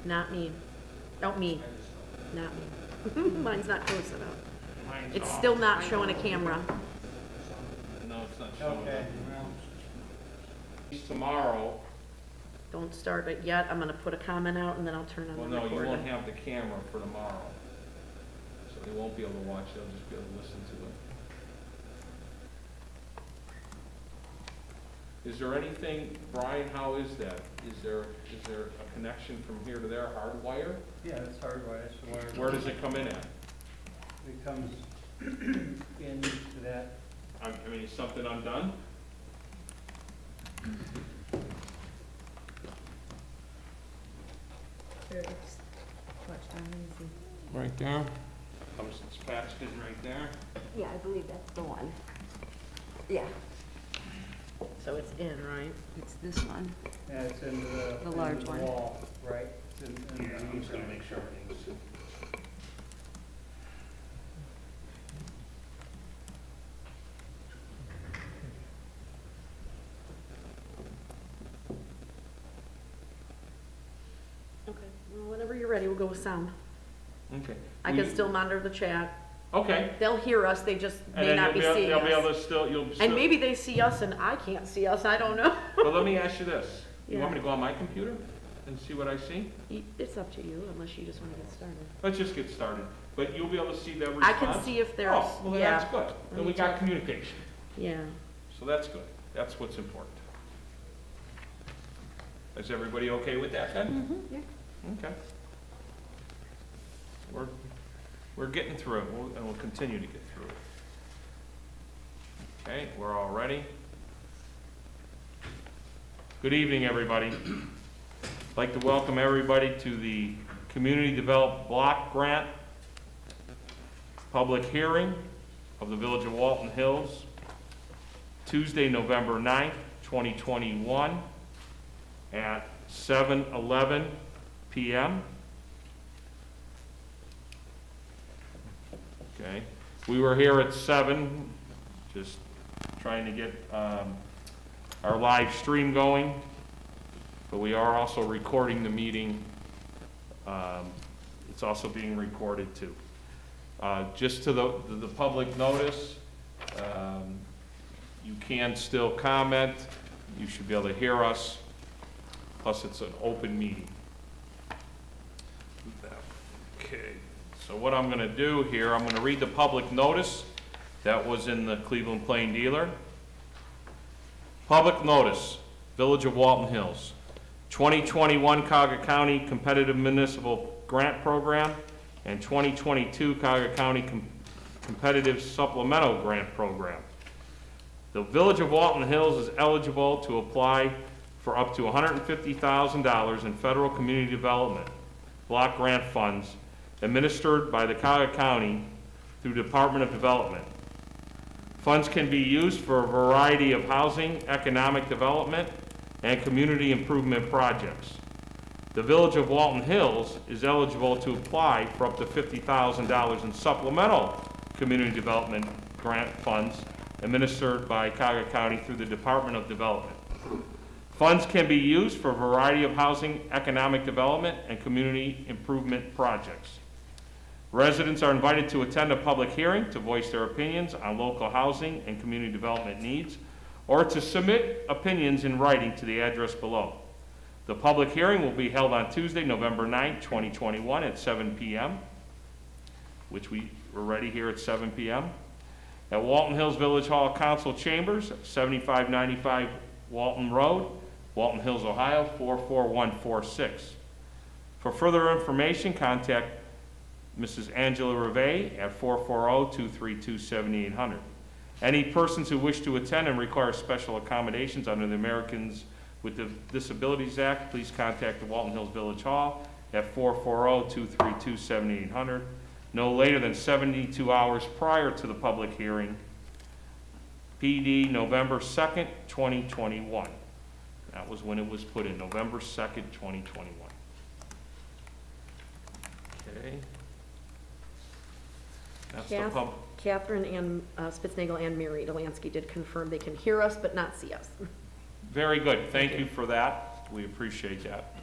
Not me. Oh, me. Not me. Mine's not close enough. Mine's It's off. still not showing a camera. No, it's not showing. Okay, well, Tomorrow, Don't start it yet. I'm gonna put a comment out and then I'll turn on well, the no, recorder. you won't have the camera for tomorrow. So they won't be able to watch, they'll just be able to listen to it. Is there anything, Brian, how is that? Is there a connection from here to there, hardwire? yeah, it's hardwired, it's wired. Where does it come in at? It comes into that, I mean, is something undone? Right there. It's patched in right there. Yeah, I believe that's the one. Yeah, So it's in, right? it's this one. and it's in The the large one. wall, right? It's in Yeah, I'm the just gonna make sure everything's. Okay. Well, whenever you're ready, we'll go with sound. Okay. I can still monitor the chat. Okay. They'll hear us, they just And may then not be seeing they'll be able us. to still, you'll still. And maybe they see us and I can't see us, I don't know. Well, let me ask you this. You want Yeah. me to go on my computer and see what I see? It's up to you, unless you just wanna get started. Let's just get started. But you'll be able to see that I response? can see if there's, Oh, well, then yeah, that's good. Then we me got check. communication. yeah. So that's good. That's what's important. Is everybody okay with that then? Yeah. Okay. We're getting through it, and we'll continue to get through it. Okay, we're all ready. Good evening, everybody. I'd like to welcome everybody to the Community Development Block Grant public hearing of the Village of Walton Hills, Tuesday, November 9th, 2021, at 7:11 p.m. Okay, we were here at 7, just trying to get our live stream going, but we are also recording the meeting. It's also being recorded too. Just to the public notice, you can still comment, you should be able to hear us, plus it's an open meeting. Okay, so what I'm gonna do here, I'm gonna read the public notice that was in the Cleveland Plain Dealer. Public notice, Village of Walton Hills, 2021 Cuyahoga County Competitive Municipal Grant Program and 2022 Cuyahoga County Competitive Supplemental Grant Program. The Village of Walton Hills is eligible to apply for up to $150,000 in federal community development block grant funds administered by the Cuyahoga County through Department of Development. Funds can be used for a variety of housing, economic development, and community improvement projects. The Village of Walton Hills is eligible to apply for up to $50,000 in supplemental community development grant funds administered by Cuyahoga County through the Department of Development. Funds can be used for a variety of housing, economic development, and community improvement projects. Residents are invited to attend a public hearing to voice their opinions on local housing and community development needs, or to submit opinions in writing to the address below. The public hearing will be held on Tuesday, November 9th, 2021 at 7 p.m., which we were ready here at 7 p.m., at Walton Hills Village Hall Council Chambers, 7595 Walton Road, Walton Hills, Ohio, 44146. For further information, contact Mrs. Angela Reve at 440-232-7800. Any persons who wish to attend and require special accommodations under the Americans with Disabilities Act, please contact the Walton Hills Village Hall at 440-232-7800, no later than 72 hours prior to the public hearing, PD November 2nd, 2021. That was when it was put in, November 2nd, 2021. Okay. That's the Kath, pub. Catherine and Spitznagel and Mary Delansky did confirm they can hear us but not see us. Very good. Thank you for that. We appreciate that.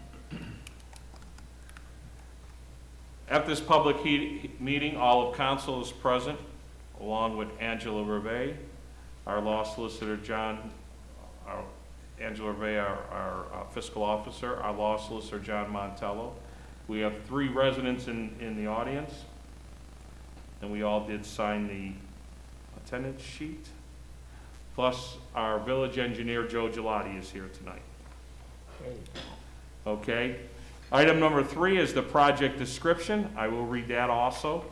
At this public meeting, all of council is present, along with Angela Reve, our law solicitor, Angela Reve, our fiscal officer, our law solicitor, John Montello. We have 3 residents in the audience, and we all did sign the attendance sheet. Plus, our village engineer, Joe Gelati, is here tonight. Okay. Item number 3 is the project description. I will read that also.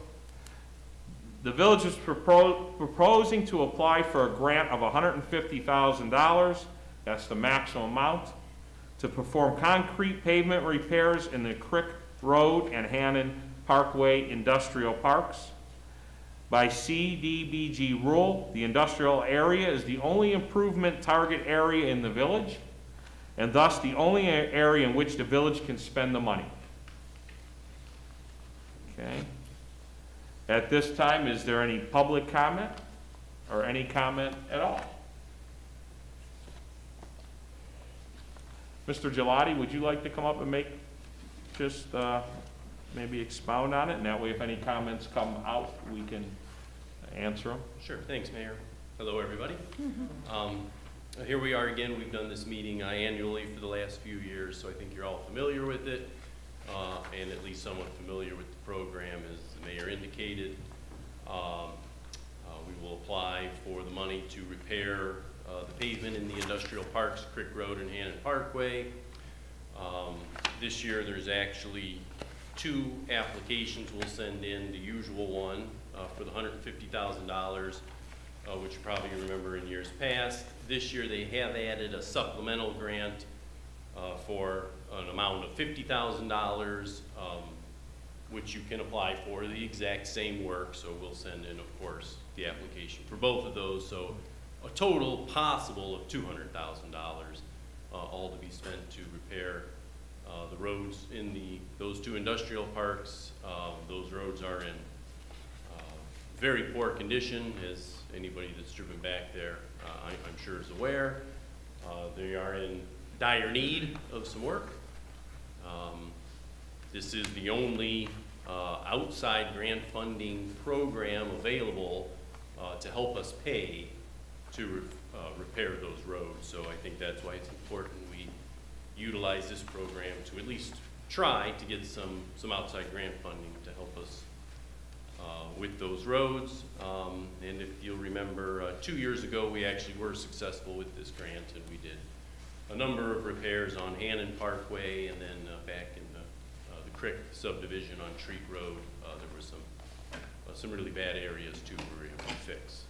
The village is proposing to apply for a grant of $150,000, that's the maximum amount, to perform concrete pavement repairs in the Crick Road and Hannon Parkway industrial parks. By CDBG rule, the industrial area is the only improvement target area in the village, and thus the only area in which the village can spend the money. Okay. At this time, is there any public comment or any comment at all? Mr. Gelati, would you like to come up and make, just maybe expound on it, and that way if any comments come out, we can answer them? Sure, thanks, Mayor. Hello, everybody. Here we are again. We've done this meeting annually for the last few years, so I think you're all familiar with it, and at least somewhat familiar with the program, as the Mayor indicated. We will apply for the money to repair the pavement in the industrial parks, Crick Road and Hannon Parkway. This year, there's actually 2 applications we'll send in. The usual one for the $150,000, which you probably remember in years past. This year, they have added a supplemental grant for an amount of $50,000, which you can apply for the exact same work. So we'll send in, of course, the application for both of those. So a total possible of $200,000, all to be spent to repair the roads in those 2 industrial parks. Those roads are in very poor condition, as anybody that's driven back there, I'm sure is aware. They are in dire need of some work. This is the only outside grant funding program available to help us pay to repair those roads. So I think that's why it's important we utilize this program to at least try to get some outside grant funding to help us with those roads. And if you'll remember, 2 years ago, we actually were successful with this grant, and we did a number of repairs on Hannon Parkway, and then back in the Crick subdivision on Treat Road, there were some really bad areas too we were able to fix.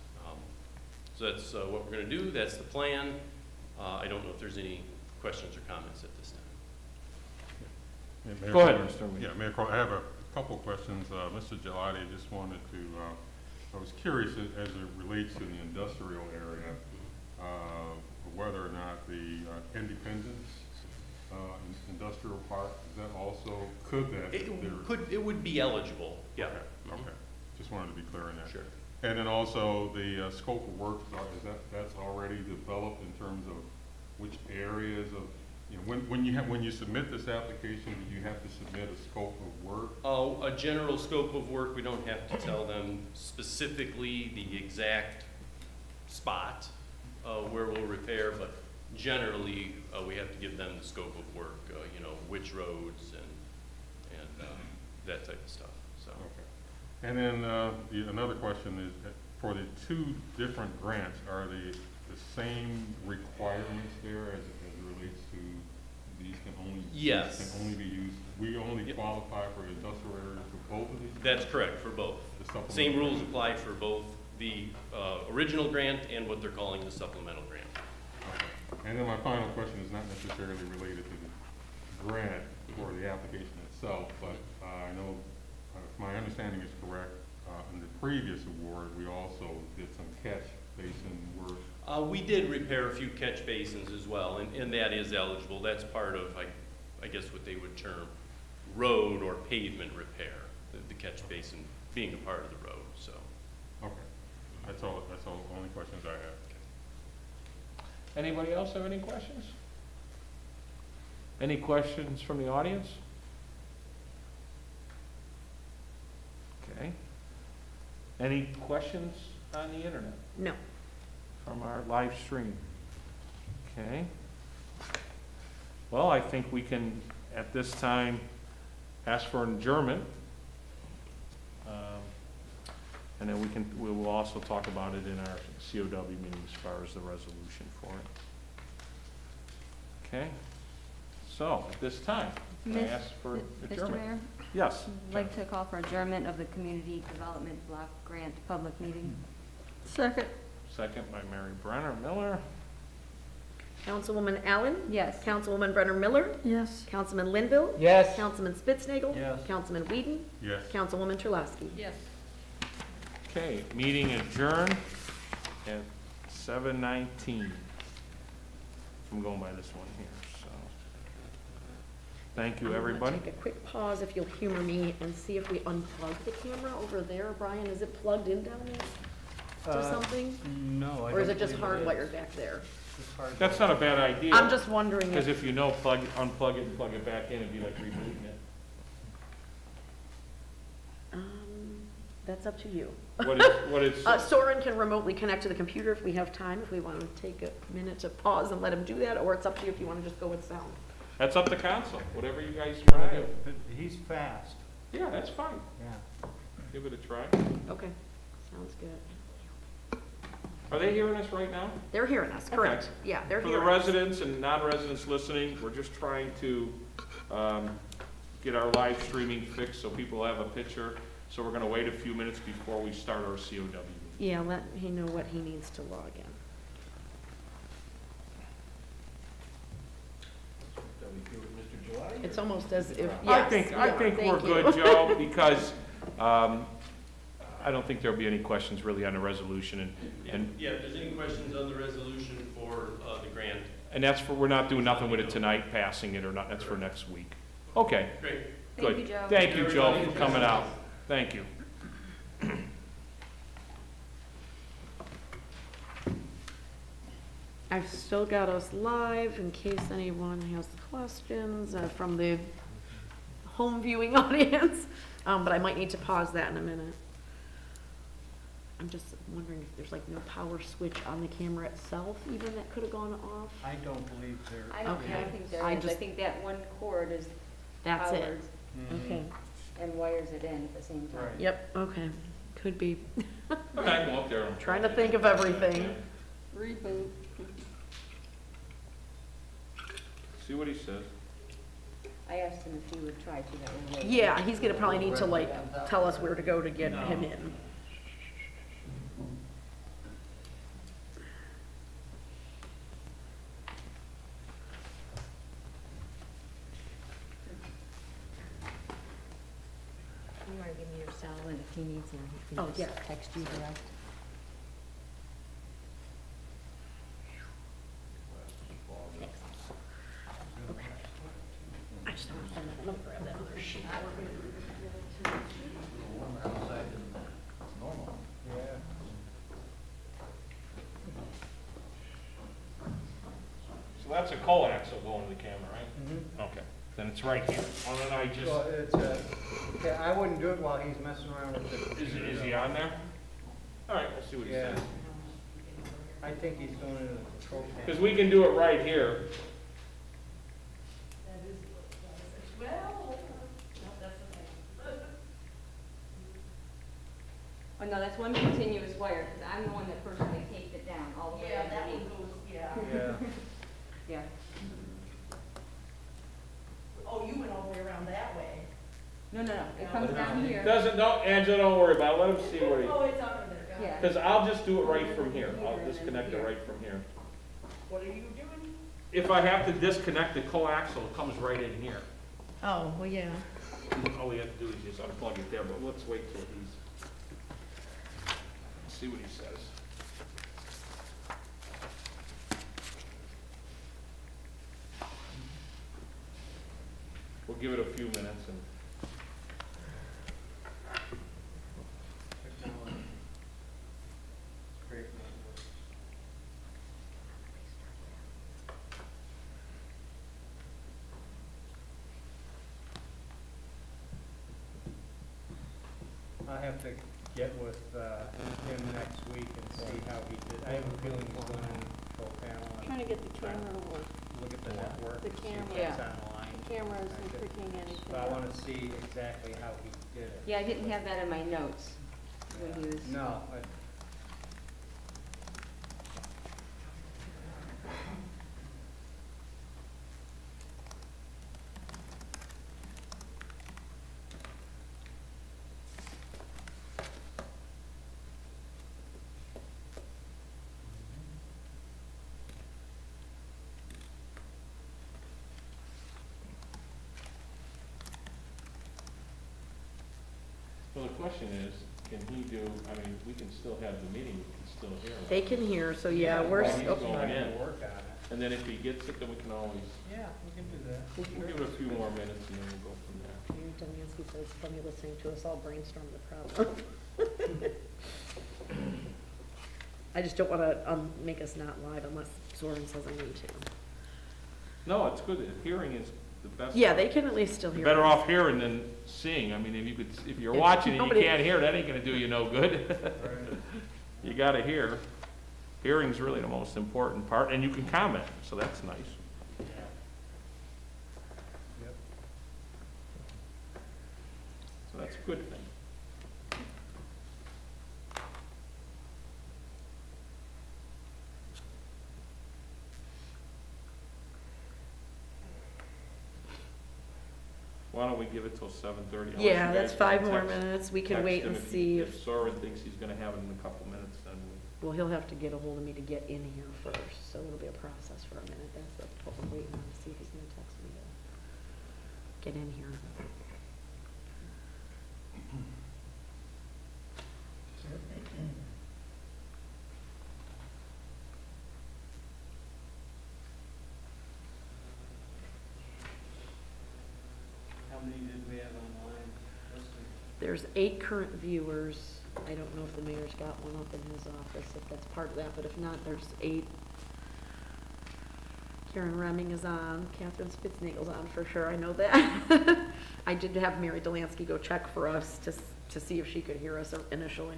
So that's what we're going to do. That's the plan. I don't know if there's any questions or comments at this time. Mayor Go ahead, Crowley. Mr. Weed. Yeah, Mayor Crowley, I have a couple questions. Mr. Gelati, just wanted to, I was curious as it relates to the industrial area, whether or not the Independence Industrial Park, is that also, could that? It would be eligible, yeah. Okay, just wanted to be clear on that. Sure. And then also the scope of work, that's already developed in terms of which areas of, you know, when you submit this application, do you have to submit a scope of work? Oh, a general scope of work. We don't have to tell them specifically the exact spot where we'll repair, but generally we have to give them the scope of work, you know, which roads and that type of stuff. So. Okay. And then another question is, for the 2 different grants, are they the same requirements there as it relates to these can only, yes. These can only be used, we only qualify for industrial areas for both of these? That's correct, for both. Same rules apply for both the original grant and what they're calling the supplemental grant. Okay. And then my final question is not necessarily related to the grant or the application itself, but I know, if my understanding is correct, in the previous award, we also did some catch basin work. We did repair a few catch basins as well, and that is eligible. That's part of, I guess, what they would term road or pavement repair, the catch basin being a part of the road, so. Okay, that's all, only questions I have. Anybody else have any questions? Any questions from the audience? Any questions on the internet No. from our live stream? Okay. Well, I think we can, at this time, ask for an adjournment. And then we will also talk about it in our COW meeting as far as the resolution for it. Okay? So, at this time, can I Miss- ask for Mr. adjournment? Mayor, Yes. I'd like to call for adjournment of the Community Development Block Grant Public Meeting. Second. Second by Mary Brenner Miller. Councilwoman Allen? Yes. Councilwoman Brenner Miller? Yes. Councilman Linville? Yes. Councilman Spitznagel. Yes. Councilman Whedon? Yes. Councilwoman Terlasky? Yes. Okay, meeting adjourned at 7:19. I'm going by this one here, so. Thank you, I'm gonna everybody. Take a quick pause if you'll humor me and see if we unplug the camera over there. Brian, is it plugged in down there or something? No, I Or is don't it just believe it hardwired is. back there? It's hardwired. That's not a bad idea. I'm just wondering Because if, if you know, unplug it and plug it back in, it'd be like rebooting it. that's up to you. What is, Soren can remotely connect to the computer if we have time, if we want to take a minute to pause and let him do that, or it's up to you if you want to just go with sound. that's up to council, whatever you guys want to do. Right, but he's fast, Yeah, that's fine. yeah. Give it a try. Okay, sounds good. Are they hearing us right now? They're hearing us, Okay. correct? Yeah, they're For the hearing us. residents and non-residents listening, we're just trying to get our live streaming fixed so people have a picture. So we're gonna wait a few minutes before we start our COW meeting. Yeah, let me know what he needs to log in. It's almost as if, I yes, think we are. we're Thank you. good, Joe, because I don't think there'll be any questions really on the resolution and Yeah, if there's any questions on the resolution for the grant, and that's for, we're not doing nothing with it tonight, passing it or not, that's for next week. Okay, great. good. Thank you, Joe. Thank you, Joe, for coming out. Thank you. I've still got us live in case anyone has questions from the home viewing audience, but I might need to pause that in a minute. I'm just wondering if there's like no power switch on the camera itself even that could have gone off? I don't believe there. I don't Okay. think there I is. I just- think that one cord is That's it, powered Mhm. okay. and wires it in at the same time. Right. Yep, okay, could be. Okay, go up there. and- Trying to think of everything. Reboot. See what he says. I asked him if he would try to, that would wait. Yeah, he's gonna probably need to like tell us where to go to get him in. You want to give me your cell, and if he needs him, he can Oh, just yeah. text you direct. Okay. I just don't want to, let me grab that other sheet. Yeah. So that's a coaxial going to the camera, right? Mhm. Okay, then it's right here. Why don't I just, So it's, yeah, I wouldn't do it while he's messing around with the. is he on there? All right, we'll see what he Yeah. says. I think he's going into the control panel. Because we can do it right here. Oh, no, that's one continuous wire, because I'm the one that personally taped it down all the way underneath. Yeah. Yeah. Oh, you went all the way around that way. No, no, no, it comes down here. Doesn't, no, Angela, don't worry about it. Let him see what he, Oh, it's under there, got it. Yeah. because I'll just do it right from here. I'll disconnect it right from here. What are you doing? If I have to disconnect the coaxial, it comes right in here. Oh, well, yeah. All we have to do is just unplug it there, but let's wait till he's, see what he says. We'll give it a few minutes and. Technology. Great. I have to get with him next week and see how he did. I have a feeling he's going in control panel Trying and to get the camera to work. look at the network The and see if camera. it's Yeah. online. The camera isn't picking anything So I up. want to see exactly how he did it. Yeah, I didn't have that in my notes when he was. No, So the question is, can he do, I mean, we can still have the meeting, we can still hear him. They can hear, so yeah, we're, While he's oh, going trying in. to work on it. And then if he gets it, then we can always, Yeah, we can do that. we'll give it a few more minutes and then we'll go from there. Delansky said it's funny listening to us all brainstorm the problem. I just don't wanna, make us not live unless Soren says I need to. No, it's good, hearing is the best. Yeah, they can at least still hear. You're better us. off hearing than seeing. I mean, if you could, if you're Yeah, watching and you nobody- can't hear, that ain't gonna do you no good. Right. You gotta hear. Hearing's really the most important part, and you can comment, so that's nice. Yep. So that's a good thing. Why don't we give it till 7:30? Yeah, that's 5 more minutes. We can wait and see If if, Soren thinks he's gonna have it in a couple minutes, then we. well, he'll have to get a hold of me to get in here first, so it'll be a process for a minute. That's what we're waiting on, to see if he's gonna text me to get in here. How many did we have online listening? There's 8 current viewers. I don't know if the mayor's got one up in his office, if that's part of that, but if not, there's 8. Karen Remming is on, Catherine Spitznagel's on for sure, I know that. I did have Mary Delansky go check for us to see if she could hear us initially.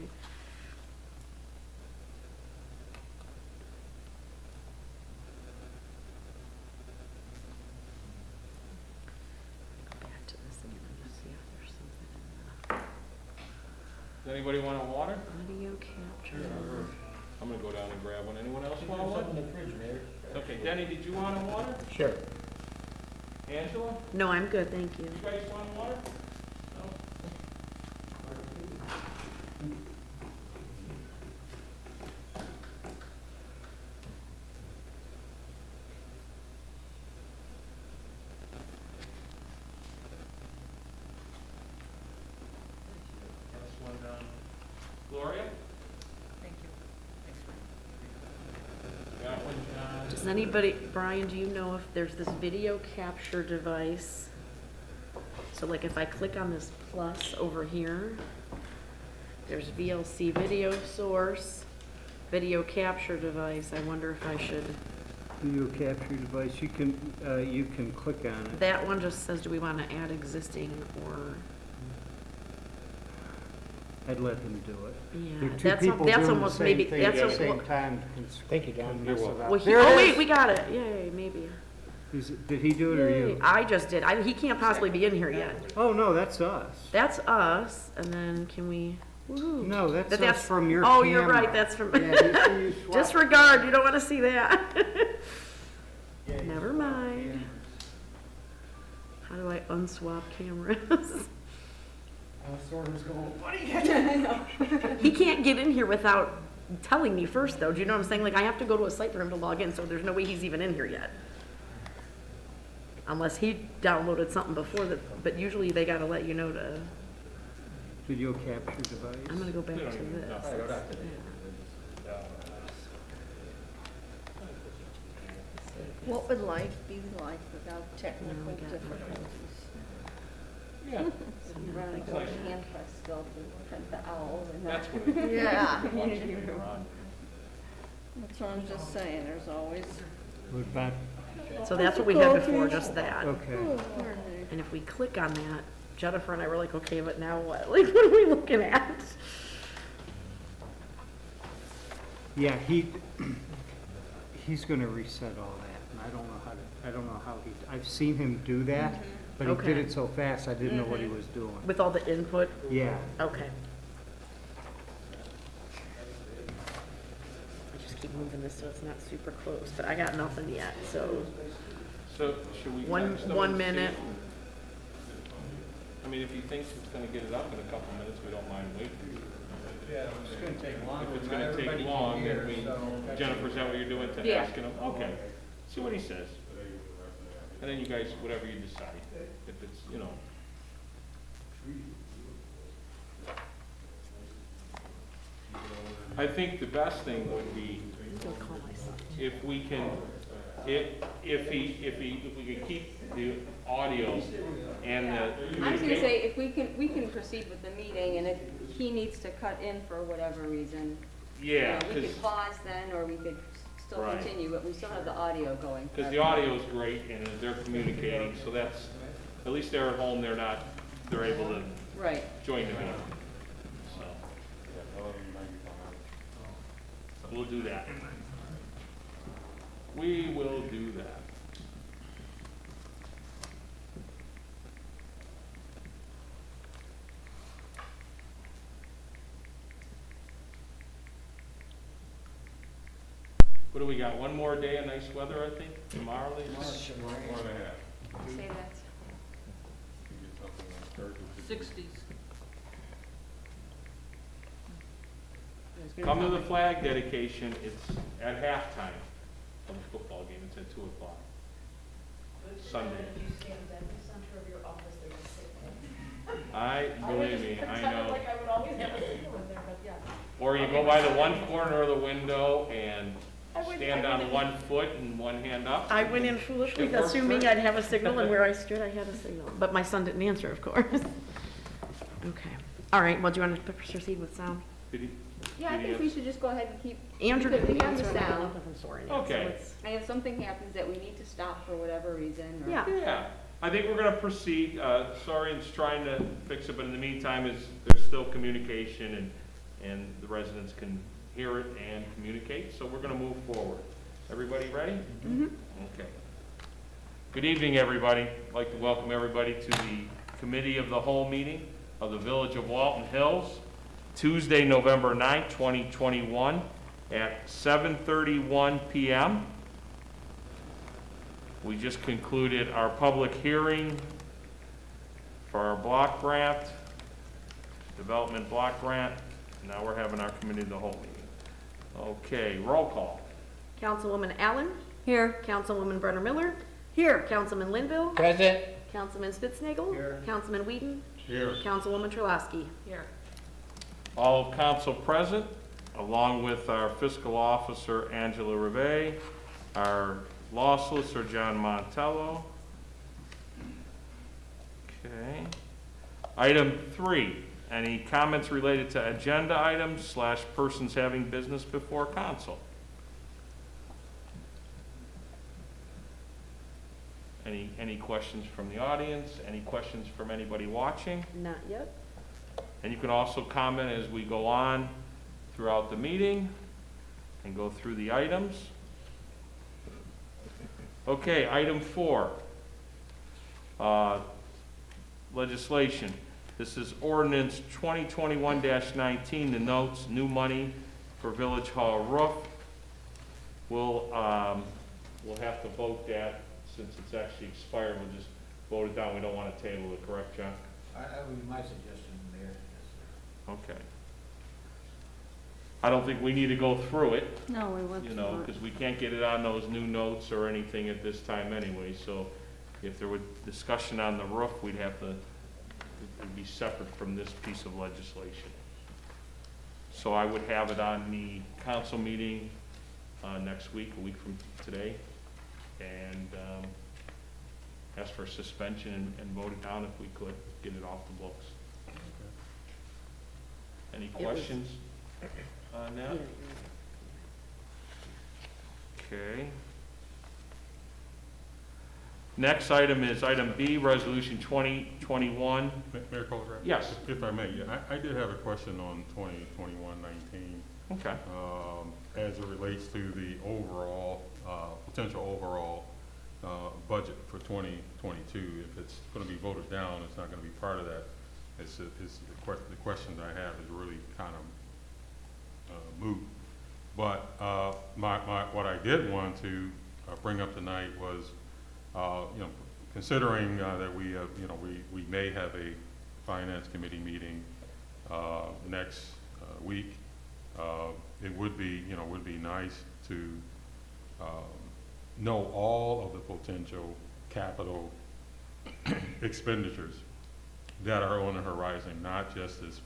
Go back to this again and see if there's something in Does anybody want a water? the audio capture. I'm gonna go down and grab one. Anyone else want one? in the fridge, Mayor. Okay, Denny, did you want a water? Sure. Angela, No, I'm good, thank you. you guys want water? No? That's one done. Gloria? Thank you. Got one, John? Does anybody, Brian, do you know if there's this video capture device? So like if I click on this plus over here, there's VLC video source, video capture device. I wonder if I should, Video capture device, you can click on it. that one just says, do we want to add existing or, I'd let them do it. yeah, There are two that's, people that's doing the almost same maybe, thing that's, at the a- same time. Thank you, John. You're welcome. well, he, There oh it wait, is. we got it, yay, maybe. Did he do it or Yay. you? I just did, he can't possibly be in here yet. Oh, no, that's us. That's us, and then can we, woohoo. No, that's But us from your Oh, camera. you're right, that's from, Yeah, you swap- disregard, you don't want to see that. Yeah, you Never swap mind. cameras. How do I unswap cameras? Soren's going, what are you He can't get in here without telling me first, though. Do you know what I'm saying? Like, I have to go to a site for him to log in, so there's no way he's even in here yet. Unless he downloaded something before that, but usually they gotta let you know to, Video capture device. I'm gonna go back We to don't even know. this. What would life be like without technical No, we got difficulties? Yeah, So now if I Go go- to hand press still to print the owl and that's that. what it is. Yeah. Community room. That's what I'm just saying, there's always. What about, So that's what we had before, just that. okay. And if we click on that, Jennifer and I were like, okay, but now what? Like, what are we looking at? Yeah, he's gonna reset all that, and I don't know how I've seen him do that, but he did Okay. it so fast, I didn't know what he was doing. With all the input? Yeah. Okay. I just keep moving this so it's not super close, but I got nothing yet, so So should we? one text them one and see? minute. I mean, if he thinks it's gonna get it up in a couple minutes, we don't mind waiting. Yeah, it's gonna take longer. If it's gonna take long, then we, Jennifer, is that what you're doing to Yeah. asking him? Okay, see what he says. And then you guys, whatever you decide, if it's, you know. I think the best thing would be Don't call my son. if we can, if we could keep the audio and the. I was gonna say, if we can proceed with the meeting, and if he needs to cut in for whatever reason, Yeah, we could pause then, or we could still Right. continue, but we still have the audio going. because the audio is great and they're communicating, so that's, at least they're at home, they're able to Right. join the meeting. So, we'll do that. We will do that. What do we got? One more day of nice weather, I think, tomorrow, they One and a half. Say that. You get something like Thursday. 60s. Come to the flag dedication, it's at halftime of the football game, it's at 2 o'clock. Sunday. Believe me, I know. Or you go by the one corner of the window and stand on one foot and one hand up. I went in foolishly, It worked assuming great. I'd have a signal, and where I stood, I had a signal. But my son didn't answer, of course. Okay. All right, well, do you want to proceed with sound? Did he- Yeah, I did he think we should just go ahead and keep, Andrew because we didn't have the answer, and I got sound. nothing from Soren yet, so Okay. it's- And if something happens that we need to stop for whatever reason, or. Yeah. Yeah, I think we're gonna proceed. Sorian's trying to fix it, but in the meantime, there's still communication and the residents can hear it and communicate, so we're gonna move forward. Everybody ready? Mm-hmm. Okay. Good evening, everybody. I'd like to welcome everybody to the Committee of the Whole meeting of the Village of Walton Hills, Tuesday, November 9th, 2021, at 7:31 PM. We just concluded our public hearing for our block grant, development block grant. Now we're having our Committee of the Whole meeting. Okay, roll call. Councilwoman Allen, Here. Councilwoman Brenner Miller, Here. Councilman Linville, Present. Councilman Spitznagel, Here. Councilman Whedon, Here. Councilwoman Trulaski. Here. All of council present, along with our fiscal officer, Angela Rive, our law solicitor, John Montello. Okay. Item 3, any comments related to agenda items / persons having business before council? Any questions from the audience? Any questions from anybody watching? Not yet. And you can also comment as we go on throughout the meeting and go through the items. Okay, item 4. Legislation. This is ordinance 2021-19, the notes, new money for Village Hall roof. We'll have to vote that, since it's actually expired, we'll just vote it down. We don't want to table it, correct, John? That would be my suggestion, Mayor. Okay. I don't think we need to go through it, No, we went you through know, it. because we can't get it on those new notes or anything at this time anyway, so if there were discussion on the roof, we'd have to, it would be separate from this piece of legislation. So I would have it on the council meeting next week, a week from today, and ask for suspension and vote it down if we could, get it off the books. Any was- questions on that? Okay. Next item is item B, Resolution 2021. Mayor Colgrove? Yes. If I may, yeah, I did have a question on 2021-19. Okay. As it relates to the overall, potential overall budget for 2022. If it's going to be voted down, it's not going to be part of that. The questions I have is really kind of moot. But what I did want to bring up tonight was, considering that we may have a finance committee meeting next week, it would be nice to know all of the potential capital expenditures that are on the horizon, not just this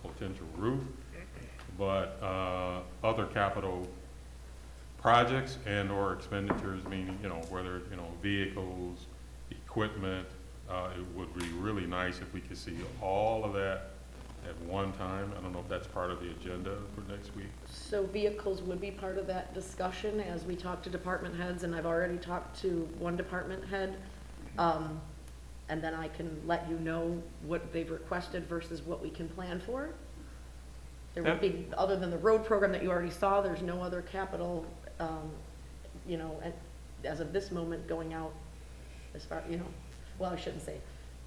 potential roof, but other capital projects and or expenditures, meaning, whether, vehicles, equipment. It would be really nice if we could see all of that at one time. I don't know if that's part of the agenda for next week. So vehicles would be part of that discussion as we talk to department heads, and I've already talked to one department head. And then I can let you know what they've requested versus what we can plan for. There would be, other than the road program that you already saw, there's no other capital, as of this moment going out as far, well, I shouldn't say,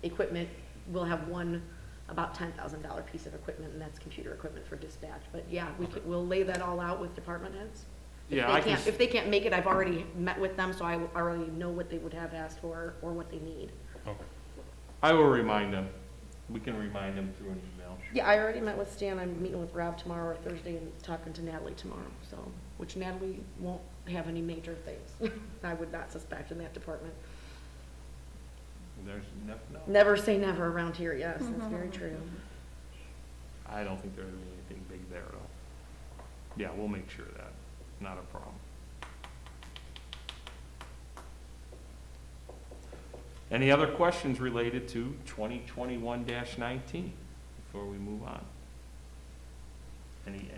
equipment, we'll have one about $10,000 piece of equipment, and that's computer equipment for dispatch. But yeah, we'll lay that all out with department heads. If they can't make it, I've already met with them, so I already know what they would have asked for or what they need. Okay. I will remind them. We can remind them through an email. Yeah, I already met with Stan. I'm meeting with Rob tomorrow or Thursday and talking to Natalie tomorrow, so, which Natalie won't have any major things. I would not suspect in that department. There's no. Never say never around here, yes, that's very true. I don't think there's anything big there, though. Yeah, we'll make sure of that. Not a problem. Any other questions related to 2021-19 before we move on? Any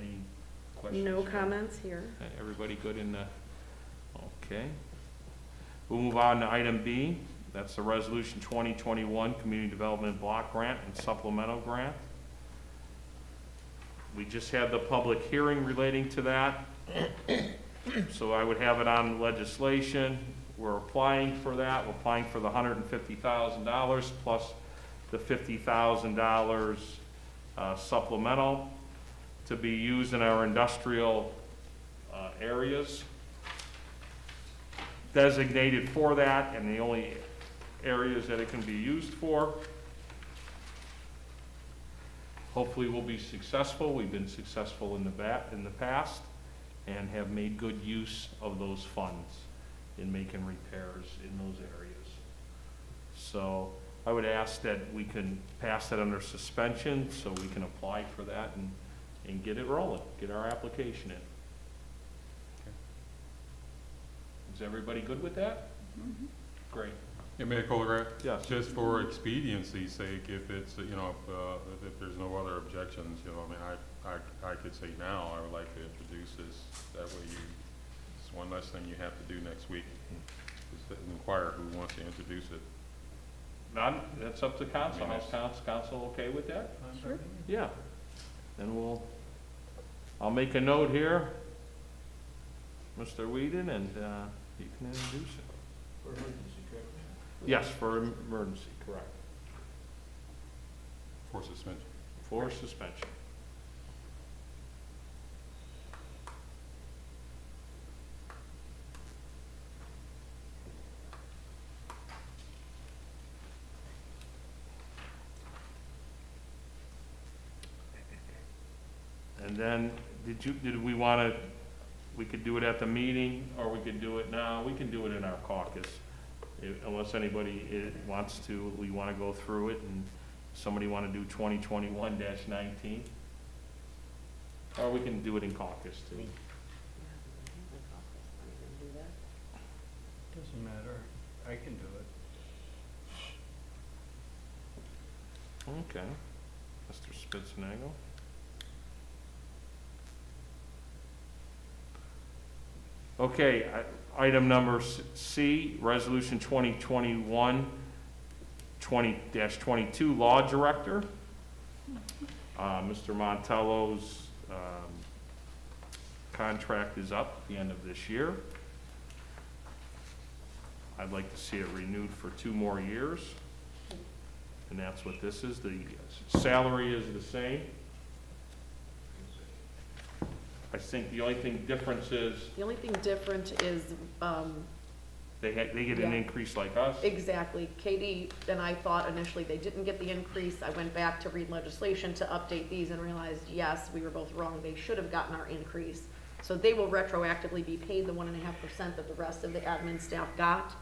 questions? No comments here. Everybody good in the, okay. We'll move on to item B. That's the Resolution 2021 Community Development Block Grant and Supplemental Grant. We just had the public hearing relating to that. So I would have it on legislation. We're applying for that. We're applying for the $150,000 plus the $50,000 supplemental to be used in our industrial areas designated for that, and the only areas that it can be used for. Hopefully we'll be successful. We've been successful in the past and have made good use of those funds in making repairs in those areas. So I would ask that we can pass that under suspension so we can apply for that and get it rolling, get our application in. Is everybody good with that? Mm-hmm. Great. Yeah, Mayor Colgrove? Yes. Just for expediency's sake, if it's, if there's no other objections, I could say now, I would like to introduce this. That way it's one less thing you have to do next week. Is to inquire who wants to introduce it. None, that's up to council. I mean, How's council okay with that? Sure. Yeah. Then I'll make a note here, Mr. Whedon, and you can introduce it. For emergency, correct? Yes, for emergency, correct. For suspension. For suspension. And then, did we want to, we could do it at the meeting, or we could do it now? We can do it in our caucus. Unless anybody wants to, we want to go through it, and somebody want to do 2021-19? Or we can do it in caucus too. Doesn't matter. I can do it. Okay. Mr. Spitznagle. Okay, Item number C, Resolution 2021-20-22, Law Director. Mr. Montello's contract is up at the end of this year. I'd like to see it renewed for 2 more years. And that's what this is. The salary is the same. I think the only thing difference is The only thing different is, they get an Yeah. increase like us. exactly, Katie and I thought initially they didn't get the increase. I went back to read legislation to update these and realized, yes, we were both wrong. They should have gotten our increase. So they will retroactively be paid the 1.5% that the rest of the admin staff got.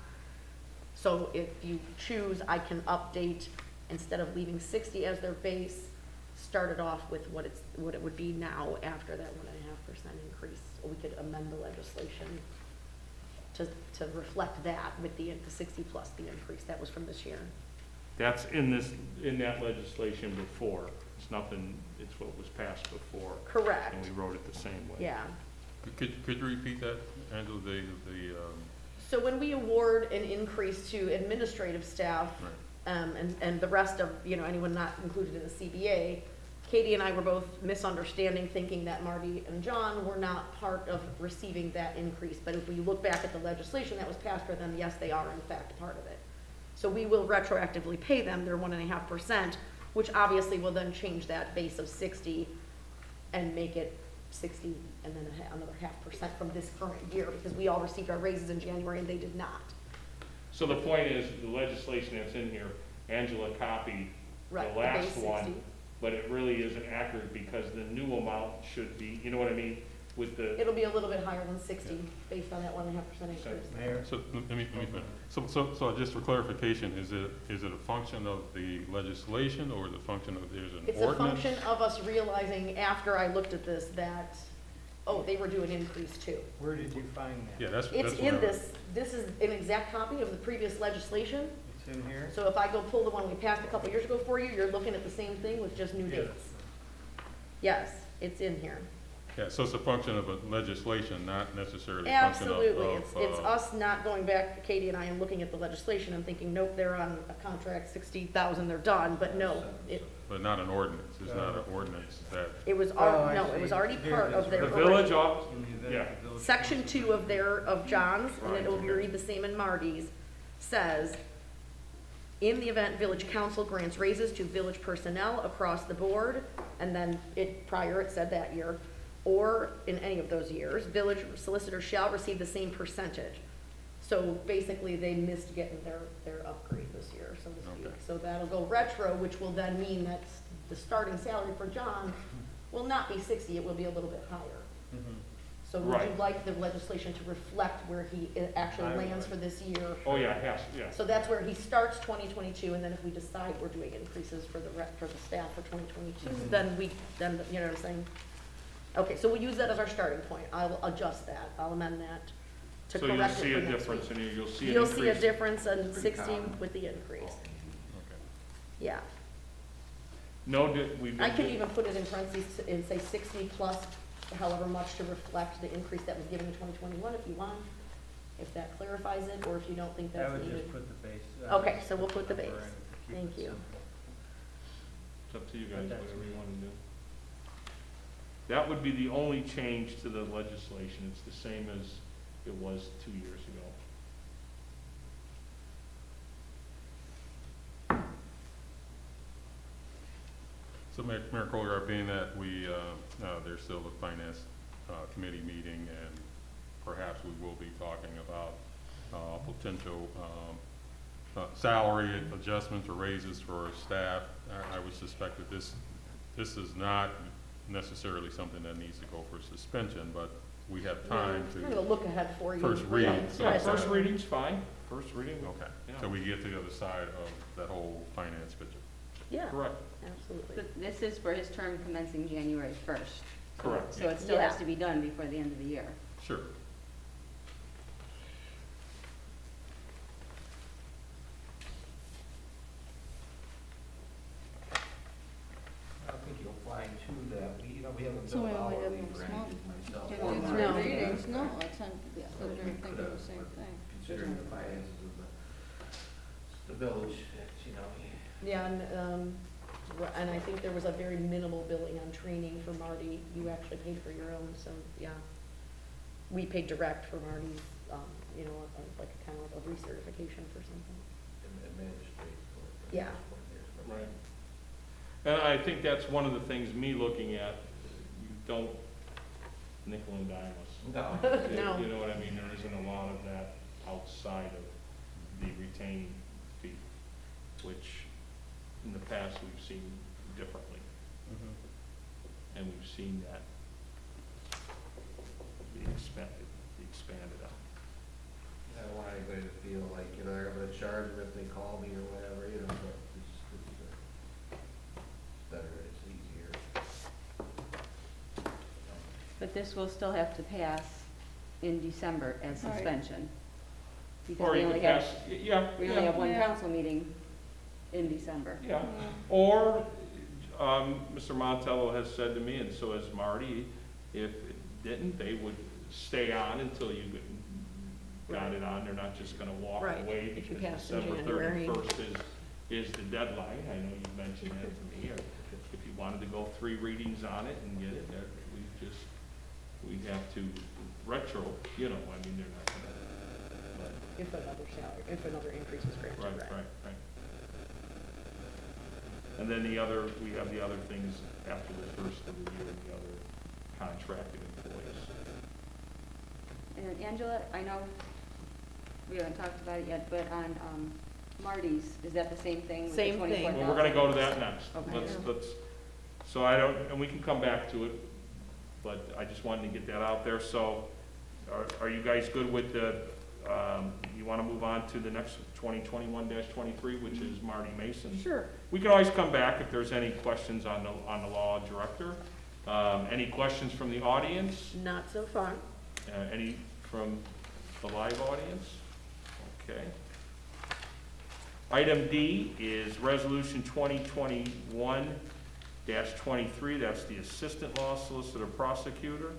So if you choose, I can update, instead of leaving 60 as their base, start it off with what it would be now after that 1.5% increase. Or we could amend the legislation to reflect that with the 60 plus the increase that was from this year. That's in that legislation before. It's nothing, it's what was passed before. Correct, And we wrote it the same way. yeah. Could you repeat that, Angela, So when we award an increase to administrative staff, and the rest of, anyone not included in the CBA, Katie and I were both misunderstanding, thinking that Marty and John were not part of receiving that increase. But if we look back at the legislation that was passed for them, yes, they are in fact part of it. So we will retroactively pay them their 1.5%, which obviously will then change that base of 60 and make it 60 and then another 0.5% from this current year, because we all received our raises in January and they did not. So the point is, the legislation that's in here, Angela copied Right, the the last base 60. one, but it really isn't accurate because the new amount should be, you know what I mean, with the, It'll be a little bit higher than 60 based on that 1.5% increase. Mayor? so, let me finish. So just for clarification, is it a function of the legislation or the function of, there's an It's a ordinance? function of us realizing after I looked at this that, oh, they were doing increase too. Where did you find that? Yeah, that's It's what in I- this is an exact copy of the previous legislation. It's in here? So if I go pull the one we passed a couple years ago for you, you're looking at the same thing with just new dates. Yes, it's in here. Yeah, so it's a function of a legislation, not necessarily a function of. Absolutely. It's us not going back, Katie and I, and looking at the legislation and thinking, nope, they're on a contract, 60,000, they're done. But no, But not an ordinance, it's not an ordinance that, it was, Oh, I no, it was see. already Here part it of is. their. the village office, In the event yeah. the village Section council- 2 of John's, and it will read the same in Marty's, says, in the event village council grants raises to village personnel across the board, and then it said that year, or in any of those years, village solicitor shall receive the same percentage. So basically, they missed getting their upgrade this year, so to speak. Okay. So that'll go retro, which will then mean that the starting salary for John will not be 60, it will be a little bit higher. Mhm. So would you Right. like the legislation to reflect where he actually I lands would. for this year? Oh, yeah, yes, yeah. So that's where he starts 2022, and then if we decide we're doing increases for the staff for 2022, Mhm. then you know what I'm saying? Okay, so we'll use that as our starting point. I'll adjust that, I'll amend that to So you'll correct see it a for next difference week. in here, you'll see an You'll see a increase. difference in Pretty 60 common. with the increase, okay. yeah. No, we've I been. can even put it in parentheses and say 60 plus however much to reflect the increase that was given in 2021 if you want, if that clarifies it, or if you don't think I that's would needed. just put the base. Okay, so we'll put the number base. in to keep Thank it you. simple. It's up to you guys, But that's whatever you me. want to do. That would be the only change to the legislation. It's the same as it was 2 years ago. So Mayor Collier, being that there's still a finance committee meeting, and perhaps we will be talking about potential salary adjustments or raises for our staff, I would suspect that this is not necessarily something that needs to go for suspension, but we have time I'm gonna look ahead for you. First reading, Yeah, so- Yeah, right. first reading's fine, first reading. Okay, Yeah. so we get to the other side of that whole finance picture. Yeah, Correct, absolutely. But this is for his term commencing January 1st. correct. So it still has Yeah. to be done before the end of the year. Sure. I think you'll find too that, we haven't So built we all only of have these one small- ranges myself. Can we do No. No. Meetings, no, it's on, so they're thinking the same thing. Considering the finances of the village, it's, you know, Yeah, and I think there was a very minimal billing on training for Marty. You actually paid for your own, so, yeah. We paid direct for Marty's, you know, like a kind of a recertification for something. administrative. Yeah. Right. And I think that's one of the things, me looking at, you don't nickel and dime us. No. No. You know what I mean? There isn't a lot of that outside of the retaining fee, which in the past we've seen differently. And we've seen that be expanded out. I don't want anybody to feel like, you know, they're gonna charge them if they call me or whatever, you know, but it's better, it's easier. But this will still have to pass in December as Right. suspension. Because Or we you only could have, pass, yeah, we only have yeah, one Yeah. council meeting in December. yeah. Or, Mr. Montello has said to me, and so has Marty, if it didn't, they would stay on until you got it on. They're not just gonna walk Right. away If you because pass in December January. 31st is the deadline. I know you mentioned that to me. Or if you wanted to go 3 readings on it and get it, we'd have to retro, you know, I mean, they're not gonna, If another salary, if another increase was granted, right, right, right. And then we have the other things after the first of the year, the other contracted employees. And Angela, I know we haven't talked about it yet, but on Marty's, is that the same thing with the Same thing. 24,000? Well, we're gonna go to that next. Okay. Let's, so I don't, and we can come back to it, but I just wanted to get that out there. So are you guys good with the, you wanna move on to the next 2021-23, which is Marty Mason? Sure. We can always come back if there's any questions on the law director. Any questions from the audience? Not so far. Any from the live audience? Okay. Item D is Resolution 2021-23, that's the Assistant Law Solicitor Prosecutor.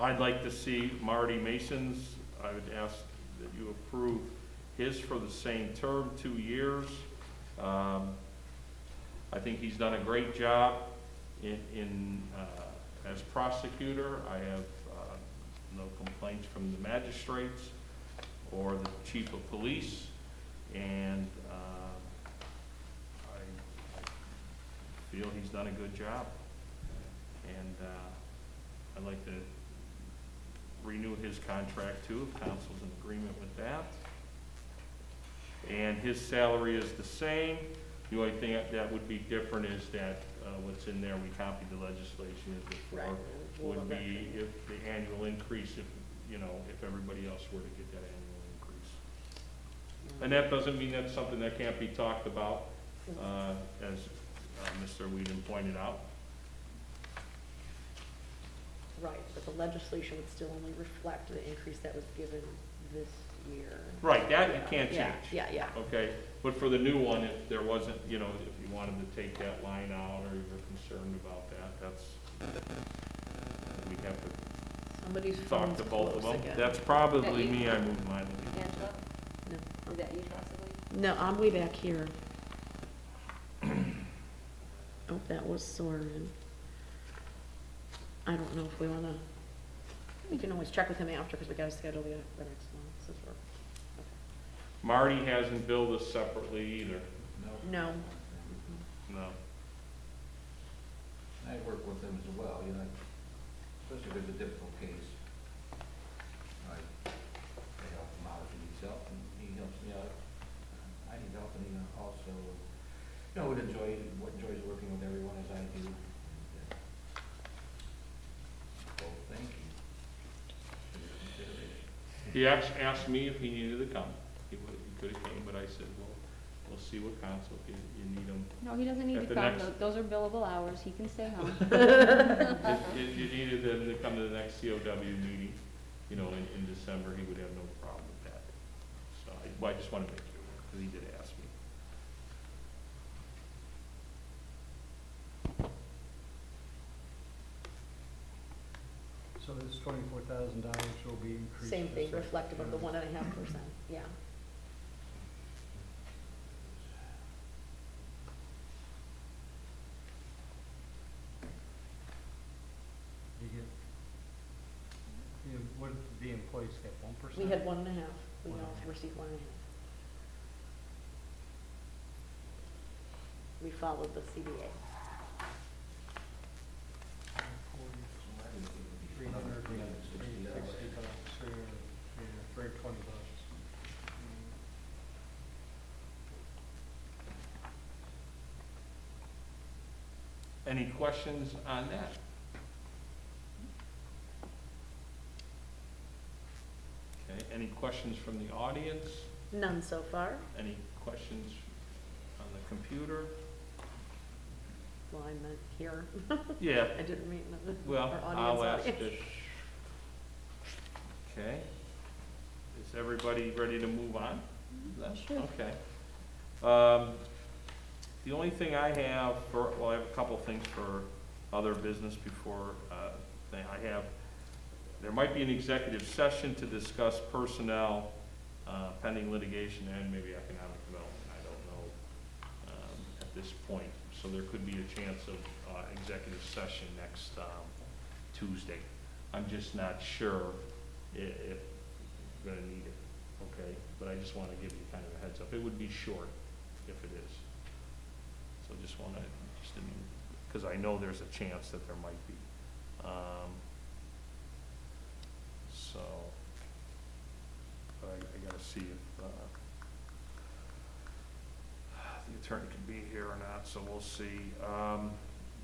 I'd like to see Marty Mason's, I would ask that you approve his for the same term, 2 years. I think he's done a great job as prosecutor. I have no complaints from the magistrates or the chief of police, and I feel he's done a good job. And I'd like to renew his contract too, if council's in agreement with that. And his salary is the same. The only thing that would be different is that what's in there, we copied the legislation, is before, Right. would be if the annual increase, if, you know, if everybody else were to get that annual increase. And that doesn't mean that's something that can't be talked about, as Mr. Whedon pointed out. Right, but the legislation would still only reflect the increase that was given this year. Right, that you Yeah, can't yeah, change. Yeah. Okay, but for the new one, if there wasn't, you know, if you wanted to take that line out, or you were concerned about that, we'd have to Somebody's talk phone's to both of close them. again. That's probably That you- me, I moved mine. Angela, No. is that you possibly? No, I'm way back here. Oh, that was Soren. I don't know if we wanna, we can always check with him after, because we gotta schedule the next one, since we're, Marty hasn't billed us separately either, no. no. I work with them as well, you know, especially if it's a difficult case. I help him out if he needs help, and he helps me out. I need help, and he also, you know, enjoys working with everyone as I do. So, thank you for your consideration. He asked me if he needed to come. He could have came, but I said, well, we'll see what council, if you need him. No, he doesn't need At to the come, next- those are billable hours, he can stay home. If you needed him to come to the next COW meeting, you know, in December, he would have no problem with that. So I just want to make you aware, because he did ask me. So this $24,000 will be increased. Same thing, just like- reflective of the 1.5%, yeah. You get, what did the employees get, 1%? We had 1.5, we all 1.5. received 1.5. We followed the CBA. 360 bucks, or, yeah, $320. Any questions on that? Okay, any questions from the audience? None so far. Any questions on the computer? Well, I meant here. Yeah, I didn't mean the, well, our I'll audience. ask it. Okay. Is everybody ready to move on? Sure. Okay. The only thing I have for, well, I have a couple things for other business before, there might be an executive session to discuss personnel, pending litigation and maybe economic development, I don't know, at this point. So there could be a chance of, executive session next, Tuesday. I'm just not sure if we're gonna need it, okay? But I just wanna give you kind of a heads up. It would be short if it is. So just wanna, because I know there's a chance that there might be. So, but I gotta see if, the attorney can be here or not, so we'll see.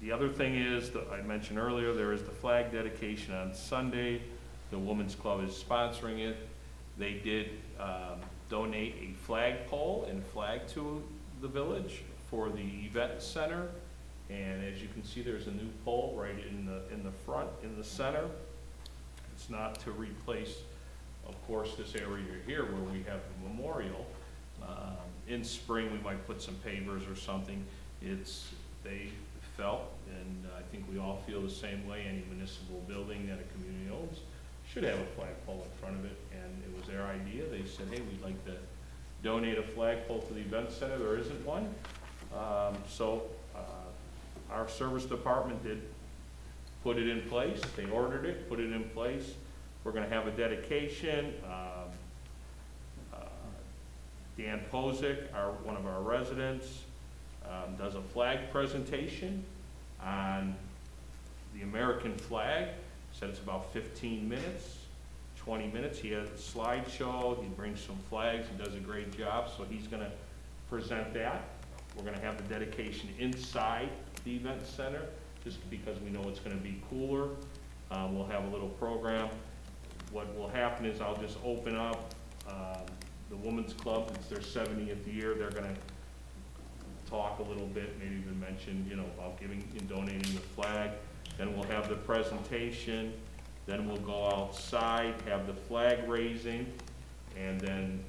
The other thing is, that I mentioned earlier, there is the flag dedication on Sunday. The Women's Club is sponsoring it. They did donate a flagpole and flag to the village for the event center. And as you can see, there's a new pole right in the front, in the center. It's not to replace, of course, this area here where we have the memorial. In spring, we might put some pavers or something. They felt, and I think we all feel the same way, any municipal building that a community owns should have a flagpole in front of it, and it was their idea. They said, hey, we'd like to donate a flagpole to the event center. There isn't one. Our service department did put it in place. They ordered it, put it in place. We're gonna have a dedication. Dan Pozick, one of our residents, does a flag presentation on the American flag. Said it's about 15 minutes, 20 minutes. He has a slideshow, he brings some flags, he does a great job, so he's gonna present that. We're gonna have the dedication inside the event center, just because we know it's gonna be cooler. We'll have a little program. What will happen is I'll just open up the Women's Club. It's their 70th year. They're gonna talk a little bit, maybe even mention, about giving and donating the flag. Then we'll have the presentation. Then we'll go outside, have the flag raising, and then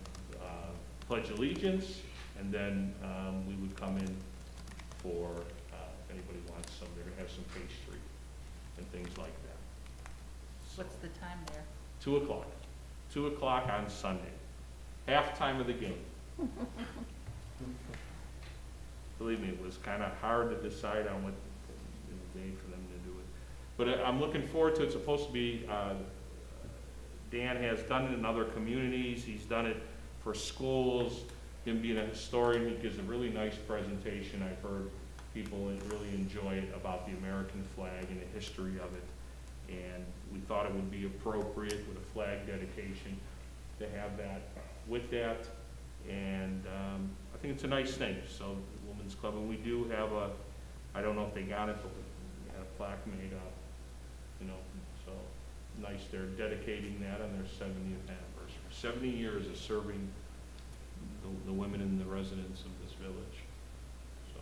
pledge allegiance. And then we would come in for, if anybody wants some, they're gonna have some pastry and things like that. So, What's the time there? 2 o'clock. 2 o'clock on Sunday. Halftime of the game. Believe me, it was kind of hard to decide on what day for them to do it. But I'm looking forward to it. It's supposed to be, Dan has done it in other communities. He's done it for schools. Him being a historian, he gives a really nice presentation. I've heard people really enjoy it about the American flag and the history of it. And we thought it would be appropriate with a flag dedication to have that with that. And I think it's a nice thing. So the Women's Club, and we do have I don't know if they got it, but we had a plaque made up, so nice. They're dedicating that on their 70th anniversary. 70 years of serving the women and the residents of this village. So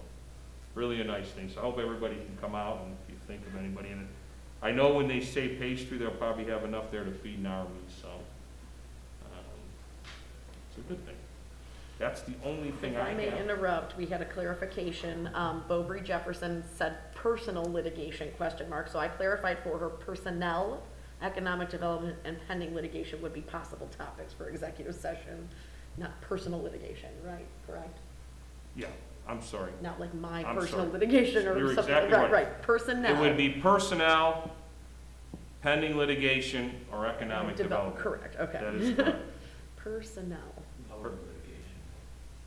really a nice thing. So I hope everybody can come out, and if you think of anybody in it. I know when they say pastry, they'll probably have enough there to feed an army, so it's a good thing. That's the only thing If I I may have. interrupt, we had a clarification. Bowbree Jefferson said personal litigation, question mark, so I clarified for her personnel, economic development and pending litigation would be possible topics for executive session, not personal litigation, right, correct? Yeah, I'm sorry. Not like my I'm personal sorry. litigation or You're something, exactly right, right. right, personnel. It would be personnel, pending litigation, or economic development. Correct, okay. That is correct. Personnel, No new litigation.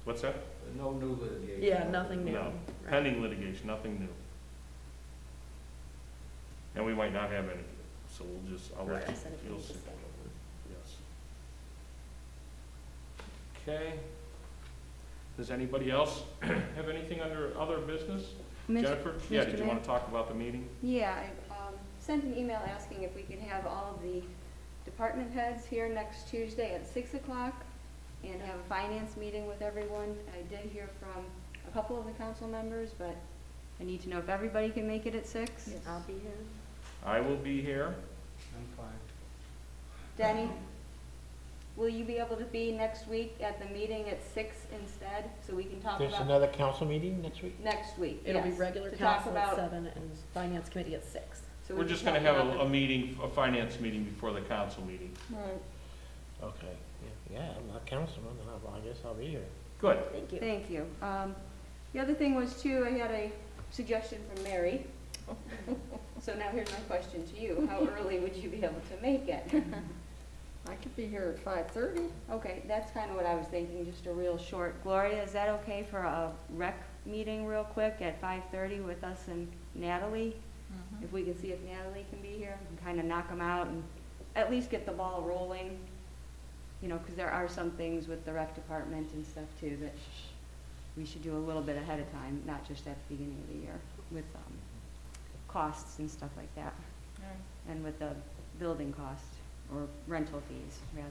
What's that? No new litigation. yeah, nothing new. No, Right. pending litigation, nothing new. And we might not have any, so we'll just, I'll let Right, you, I said if you you'll need to see. schedule one. Yes. Okay. Does anybody else have anything under other business? Jennifer? Yeah, did you want to talk about the meeting? Yeah, I sent an email asking if we could have all of the department heads here next Tuesday at 6 o'clock and have a finance meeting with everyone. I did hear from a couple of the council members, but I need to know if everybody can make it at 6. Yes, I'll be here. I will be here. I'm fine. Denny, will you be able to be next week at the meeting at 6 instead, so we can talk There's about another council meeting next week? next week? It'll be yes, regular to talk council at about- 7 and finance committee at 6. so we We're can just gonna talk have about a meeting, a finance meeting before the council meeting. Right. Okay, yeah, I'm not councilman, then I guess I'll be here. Good. Thank you. Thank you. The other thing was too, I had a suggestion from Mary. So now here's my question to you. How early would you be able to make it? I could be here at 5:30. Okay, that's kind of what I was thinking, just a real short. Gloria, is that okay for a rec meeting real quick at 5:30 with us and Natalie? If we can see if Natalie can be here and kind of knock them out and at least get the ball rolling. You know, because there are some things with the rec department and stuff too that we should do a little bit ahead of time, not just at the beginning of the year with costs and stuff like that. And with the building cost or rental fees, rather.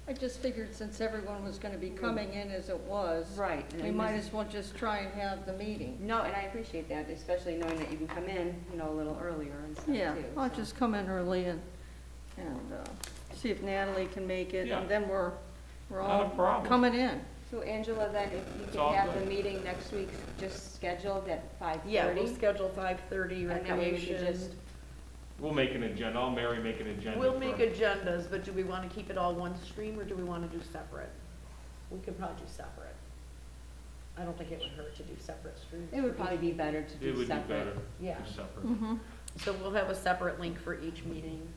I just figured since everyone was gonna be coming in as it was, Right. and we it might was- as well just try and have the meeting. No, and I appreciate that, especially knowing that you can come in, you know, a little earlier and stuff too. Yeah, I'll so. just come in early and see if Natalie can make it, Yeah. and then we're Not a all problem. coming in. So Angela, then if you It's all can have good. the meeting next week just scheduled at 5:30? Yeah, we'll schedule 5:30 And that way we could recreation. just, We'll make an agenda. I'll Mary make an agenda. We'll for- make agendas, but do we want to keep it all one stream or do we want to do separate? We could probably do separate. I don't think it would hurt to do separate streams. it would probably be better to It do would be separate. better. Yeah. Do separate. Mm-hmm. So we'll have a separate link for each meeting.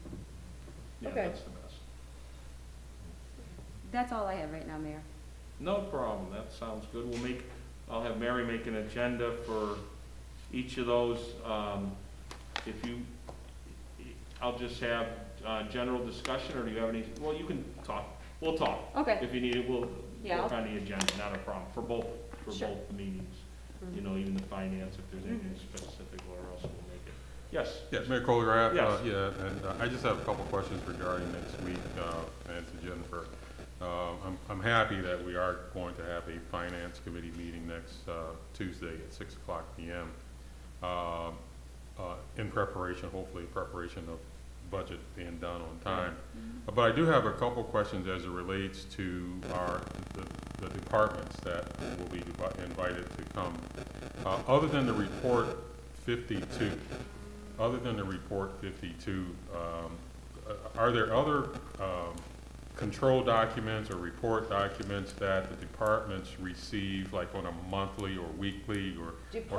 Yeah, Okay. that's the best. That's all I have right now, Mayor. No problem, that sounds good. I'll have Mary make an agenda for each of those. I'll just have, general discussion, or do you have any, well, you can talk, we'll talk. Okay. If you need it, we'll Yeah, work on the agenda, not a problem, for both Sure. the meetings. You know, even the finance, if there's anything specific, or else we'll make it. Yes? Yeah, Mayor Colgraf? Yes. Yeah, and I just have a couple questions regarding next week, and to Jennifer. I'm happy that we are going to have a finance committee meeting next Tuesday at 6 o'clock PM. In preparation, hopefully preparation of budget being done on time. But I do have a couple questions as it relates to the departments that will be invited to come. Other than the report 52, are there other control documents or report documents that the departments receive, like on a monthly or weekly, or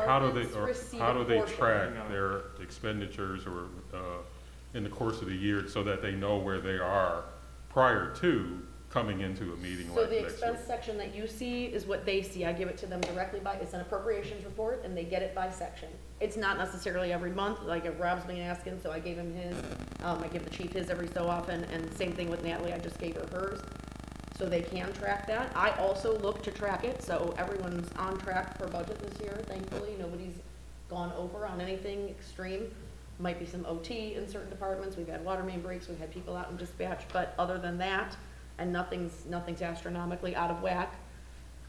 how do they, Departments receive how do a they portion. track their expenditures or in the course of the year, so that they know where they are prior to coming into a meeting So like the next week? expense section that you see is what they see. I give it to them directly it's an appropriations report and they get it by section. It's not necessarily every month, like if Rob's been asking, so I gave him his. I give the chief his every so often, and same thing with Natalie, I just gave her hers. So they can track that. I also look to track it, so everyone's on track for budget this year, thankfully. Nobody's gone over on anything extreme. Might be some OT in certain departments. We've had water main breaks, we've had people out in dispatch, but other than that, and nothing's astronomically out of whack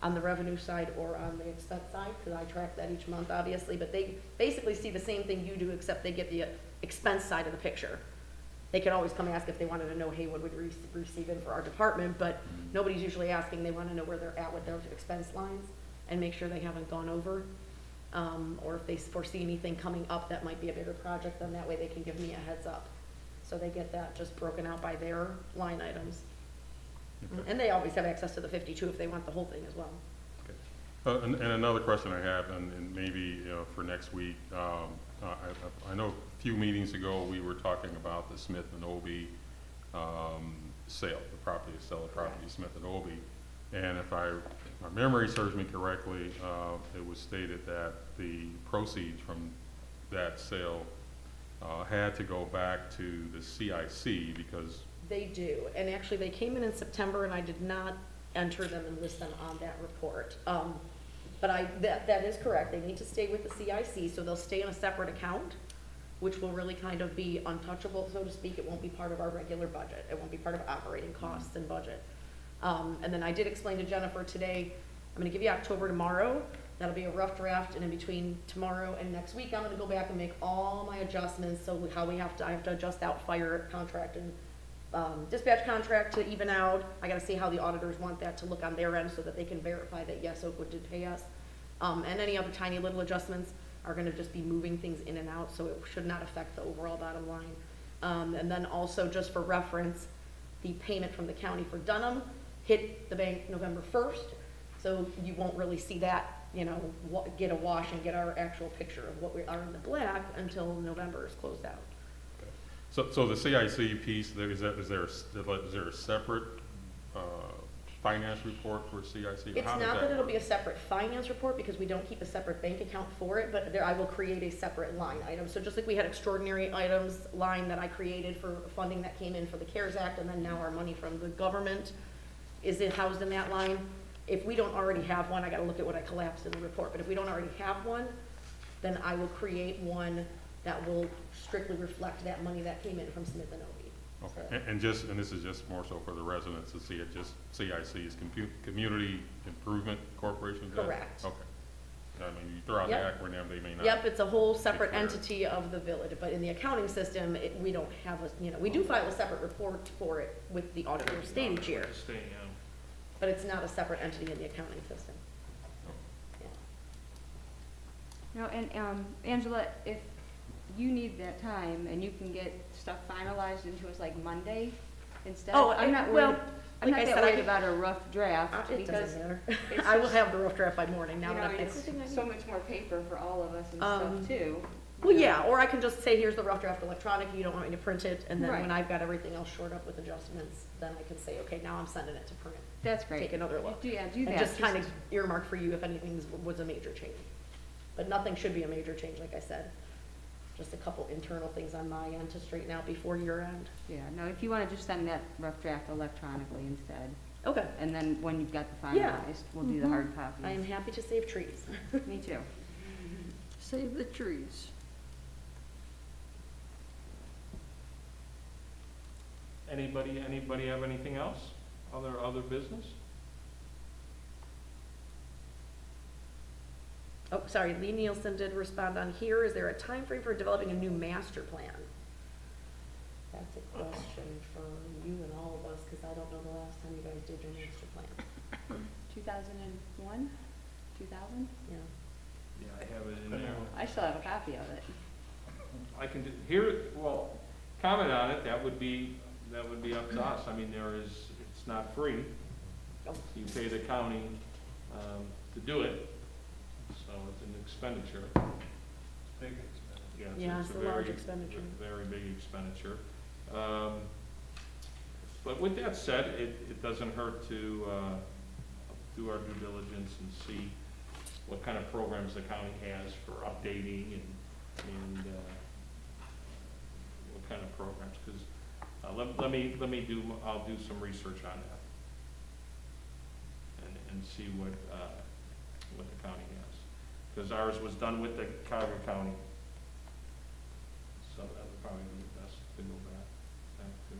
on the revenue side or on the expense side, because I track that each month, obviously, but they basically see the same thing you do, except they get the expense side of the picture. They could always come ask if they wanted to know, hey, what would we receive in for our department, but nobody's usually asking. They want to know where they're at with their expense lines and make sure they haven't gone over. Or if they foresee anything coming up that might be a bigger project, then that way they can give me a heads up. So they get that just broken out by their line items. Okay. And they always have access to the 52 if they want the whole thing as well. And another question I have, and maybe, for next week, I know a few meetings ago, we were talking about the Smith and Obie, sale, the property, sell the property, Smith and Obie. And if my memory serves me correctly, it was stated that the proceeds from that sale, had to go back to the CIC because. They do, and actually they came in September and I did not enter them and list them on that report. But that is correct, they need to stay with the CIC, so they'll stay in a separate account, which will really kind of be untouchable, so to speak. It won't be part of our regular budget, it won't be part of operating costs and budget. And then I did explain to Jennifer today, I'm gonna give you October tomorrow, that'll be a rough draft, and in between tomorrow and next week, I'm gonna go back and make all my adjustments, so I have to adjust out fire contract and dispatch contract to even out. I gotta see how the auditors want that to look on their end so that they can verify that yes, Oakwood did pay us. And any other tiny little adjustments are gonna just be moving things in and out, so it should not affect the overall bottom line. And then also, just for reference, the payment from the county for Dunham hit the bank November 1st, so you won't really see that, get a wash and get our actual picture of what we are in the black until November is closed out. So the CIC piece, is there a separate, finance report for CIC? It's not that it'll be a separate finance report because we don't keep a separate bank account for it, but I will create a separate line item. So just like we had extraordinary items line that I created for funding that came in for the CARES Act, and then now our money from the government is it housed in that line. If we don't already have one, I gotta look at what I collapsed in the report, but if we don't already have one, then I will create one that will strictly reflect that money that came in from Smith and Obie. Okay, and this is just more so for the residents to see it, just CIC is Community Improvement Corporation? Is that? Correct. Okay. I mean, you throw out the Yep. acronym, they may not. Yep, it's a whole separate Declare. entity of the village, but in the accounting system, we don't have we do file a separate report for it with the auditor state each year, but it's not a separate entity in the accounting system. Yeah. And Angela, if you need that time and you can get stuff finalized into us like Monday instead. Oh, I'm not well, worried, I'm like I not that said, worried about a rough draft It because doesn't matter. it's I will just, have the rough draft by morning now. that it's so much more paper for all of us and stuff too. Well, yeah, or I can just say, here's the rough draft electronic, you don't want me to print it, and then when Right. I've got everything else shored up with adjustments, then I can say, okay, now I'm sending it to print. That's great. Take another look. Yeah, do that. And just kind of earmark for you if anything was a major change. But nothing should be a major change, like I said. Just a couple internal things on my end to straighten out before year end. Yeah, no, if you want to just send that rough draft electronically instead, Okay, and then when you've got the Yeah. finalized, we'll do the hard copies. I am happy to save trees. Me too. Save the trees. Anybody have anything else? Other business? Oh, sorry, Lee Nielsen did respond on here. Is there a time frame for developing a new master plan? That's a question for you and all of us, because I don't know the last time you guys did your master plan. 2001? 2000? Yeah. Yeah, I have it in there. I still have a copy of it. I can comment on it, that would be up to us. I mean, it's not free. Oh. You pay the county, to do it, so it's an expenditure. Big expense. Yeah, it's a large very- expenditure. a very big expenditure. But with that said, it doesn't hurt to do our due diligence and see what kind of programs the county has for updating and what kind of programs, because I'll do some research on that and see what the county has, because ours was done with the Cuyahoga County, so that would probably be the best to go back to.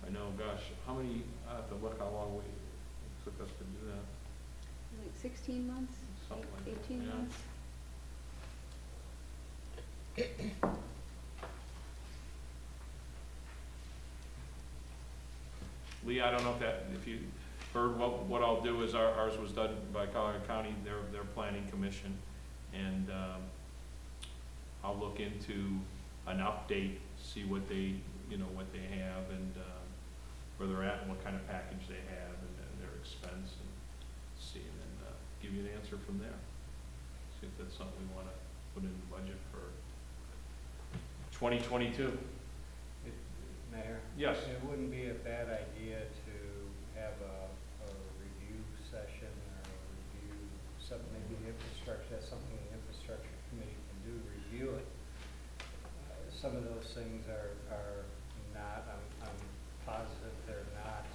I know, gosh, I have to look how long it took us to do that, Like 16 months? something like that. 18 yeah. months? Lee, I don't know if you heard, what I'll do is ours was done by Cuyahoga County, their planning commission, And I'll look into an update, see what they, what they have and where they're at and what kind of package they have and their expense and see, and then give you an answer from there. See if that's something we want to put in the budget for 2022. Mayor? Yes. It wouldn't be a bad idea to have a review session or a review, maybe the infrastructure, that's something the infrastructure committee can do, review it. Some of those things are not, I'm positive they're not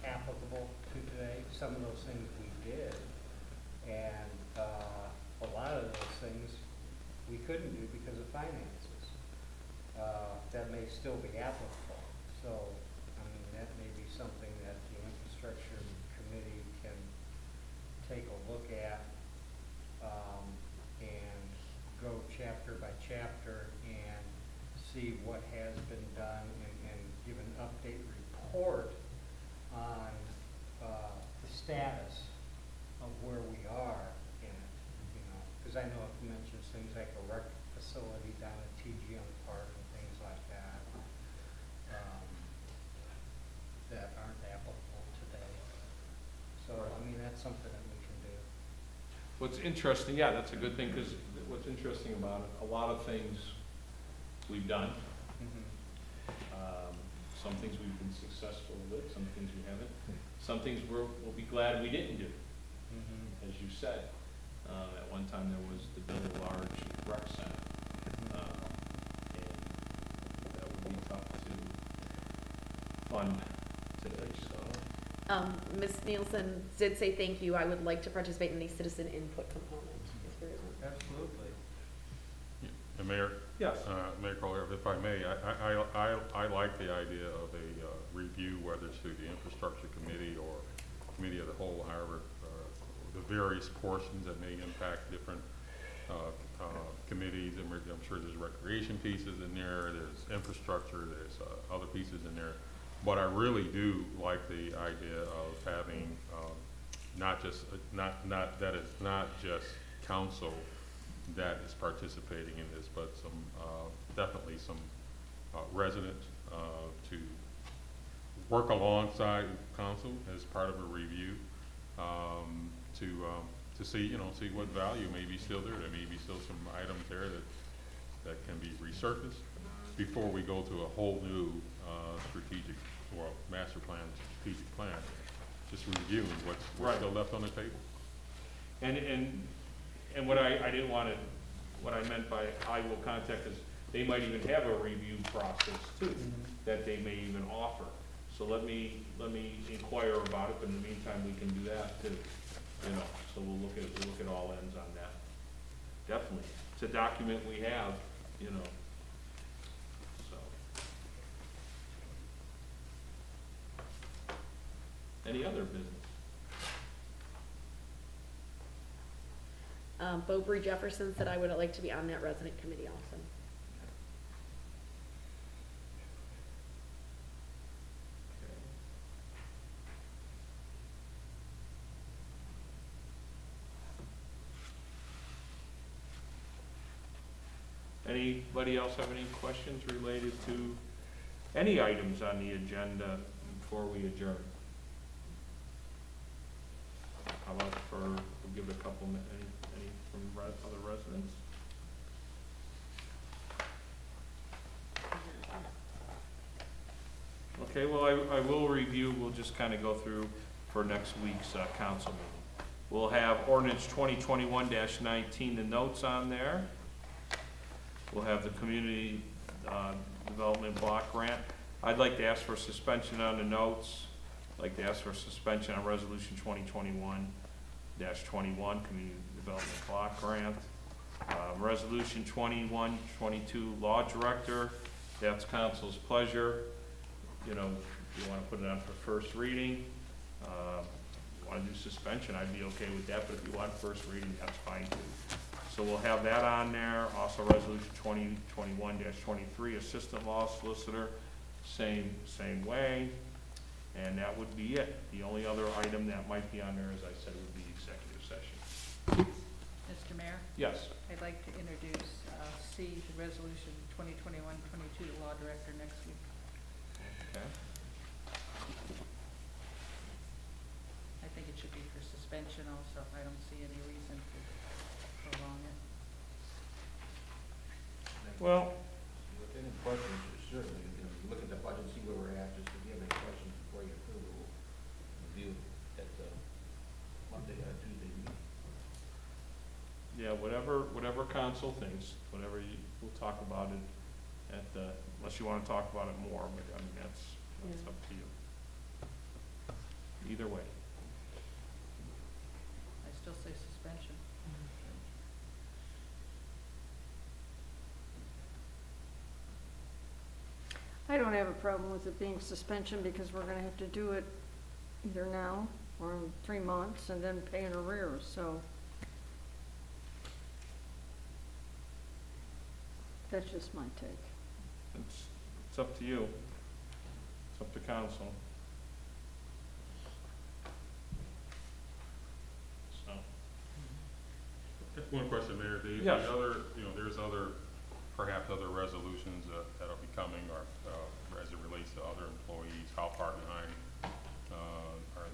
applicable to today. Some of those things we did, and a lot of those things we couldn't do because of finances. That may still be applicable. So, I mean, that may be something that the infrastructure committee can take a look at, and go chapter by chapter and see what has been done and give an update report on the status of where we are in it, because I know it mentions things like a rec facility down at TGM Park and things like that, that aren't applicable today. So, I mean, that's something that we can do. What's interesting, yeah, that's a good thing, because what's interesting about it, a lot of things we've done. Some things we've been successful with, some things we haven't. Some things we'll be glad we didn't do, as you said. At one time there was to build a large rec center, and that would be tough to fund today, so. Ms. Nielsen did say thank you. I would like to participate in the citizen input component. If there isn't. Absolutely. And Mayor? Yes. Mayor Collier, if I may, I like the idea of a review, whether it's through the infrastructure committee or committee of the whole, however, the various portions that may impact different committees. And I'm sure there's recreation pieces in there, there's infrastructure, there's other pieces in there. But I really do like the idea of having not that it's not just council that is participating in this, but some definitely some residents to work alongside council as part of a review to see see what value may be still there. There may be still some items there that can be resurfaced before we go to a whole new strategic or master plan, strategic plan. Just reviewing what's Right. still left on the table. And what I didn't want to, what I meant by I will contact is, they might even have a review process too, that they may even offer. So let me inquire about it, but in the meantime, we can do that too, so we'll look at all ends on that. Definitely, it's a document we have, so. Any other business? Beaubree Jefferson said I would like to be on that resident committee also. Anybody else have any questions related to any items on the agenda before we adjourn? How about we'll give it a couple minutes, any from other residents? Okay, well, I will review, we'll just kind of go through for next week's council meeting. We'll have ordinance 2021-19, the notes on there. We'll have the community development block grant. I'd like to ask for suspension on the notes. I'd like to ask for suspension on resolution 2021-21, community development block grant. Resolution 21-22, law director. That's council's pleasure. You want to put it on for first reading. You want to do suspension, I'd be okay with that, but if you want first reading, that's fine too. So we'll have that on there. Also, resolution 2021-23, assistant law solicitor, same way. And that would be it. The only other item that might be on there, as I said, would be executive session. Mr. Mayor, Yes. I'd like to introduce C, the resolution 2021-22 to law director next week. Okay. I think it should be for suspension also. I don't see any reason to prolong it. Well, With any questions, certainly, look at the budget, see where we're at, just if you have any questions before you approve it, we'll review at the Monday, Tuesday meeting. yeah, whatever council thinks, we'll talk about it at the, unless you want to talk about it more, but I mean, that's Yeah. up to you. Either way. I still say suspension. I don't have a problem with it being suspension because we're gonna have to do it either now or in 3 months and then pay in arrears, so. That's just my take. It's up to you. It's up to council. So, Just one question, Mayor. Yes. The other, there's perhaps other resolutions that'll be coming, or as it relates to other employees, how far behind are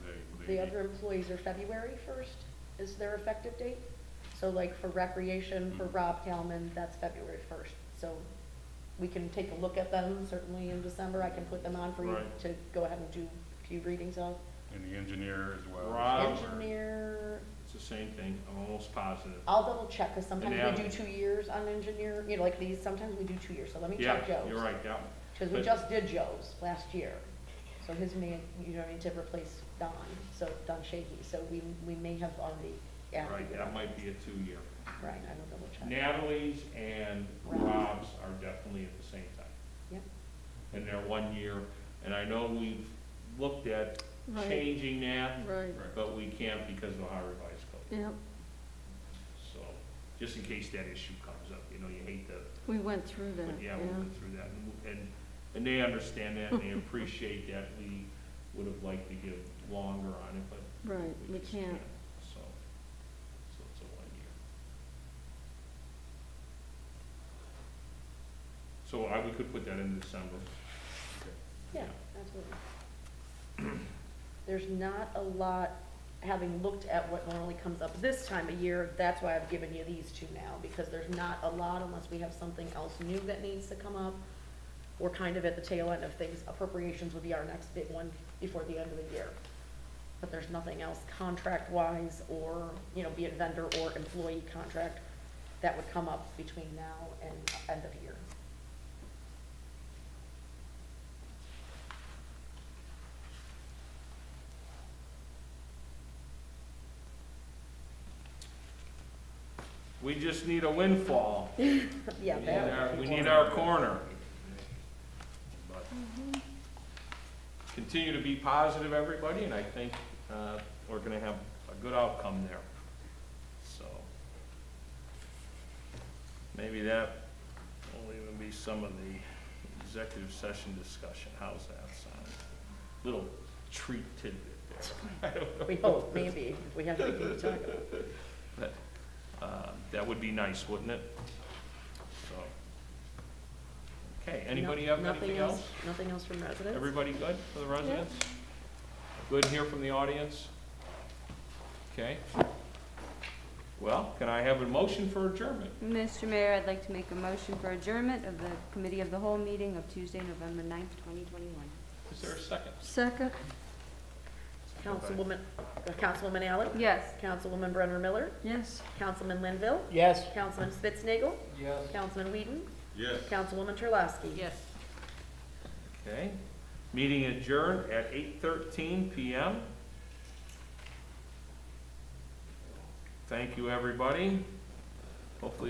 they? The other employees are February 1st is their effective date. So like for recreation, for Rob Kalman, that's February 1st. So we can take a look at them certainly in December. I can put them on for you Right. to go ahead and do a few readings of. And the engineer as well? Rob. Engineer, it's the same thing, I'm almost positive. I'll double check, because sometimes And we do 2 years on engineer, like these, sometimes we do 2 years, so let me Yeah, check Joe's. you're right, yeah. Because we But- just did Joe's last year, so his may, need to replace Don, so Don Shahy, so we may have already added. Right, that might be a 2-year. Right, I will double check. Natalie's and Rob's are definitely at the same time. Yep. And they're 1 year, and I know we've looked at Right. changing that, Right, but we can't because of Ohio Revised Code. yep, So, just in case that issue comes up, you hate to, we went through that, but yeah, yeah. we went through that, and they understand that, and they appreciate that. We would have liked to give longer on it, but Right, we just can't. So it's a 1 year. So we could put that in December. Yeah, absolutely. There's not a lot, having looked at what normally comes up this time of year, that's why I've given you these two now, because there's not a lot unless we have something else new that needs to come up. We're kind of at the tail end of things. Appropriations would be our next big one before the end of the year. But there's nothing else contract-wise or, be it vendor or employee contract, that would come up between now and end of year. We just need a windfall. Yeah, that. We need our corner. But continue to be positive, everybody, and I think we're gonna have a good outcome there. So maybe that will even be some of the executive session discussion. How's that sound? Little treat tidbit there. I don't know. We hope, maybe, if we have anything to talk about. But that would be nice, wouldn't it? So, okay, anybody have anything else? Nothing else from residents? Everybody good for the residents? Good here from the audience? Okay. Well, can I have a motion for adjournment? Mr. Mayor, I'd like to make a motion for adjournment of the Committee of the Whole meeting of Tuesday, November 9th, 2021. Is there a second? Second, Councilwoman Allen? Yes. Councilwoman Brenner Miller? yes. Councilman Linville? Yes. Councilman Spitznagel? Yes. Councilman Whedon? Yes. Councilwoman Terlasky? Yes. Okay. Meeting adjourned at 8:13 PM. Thank you, everybody. Hopefully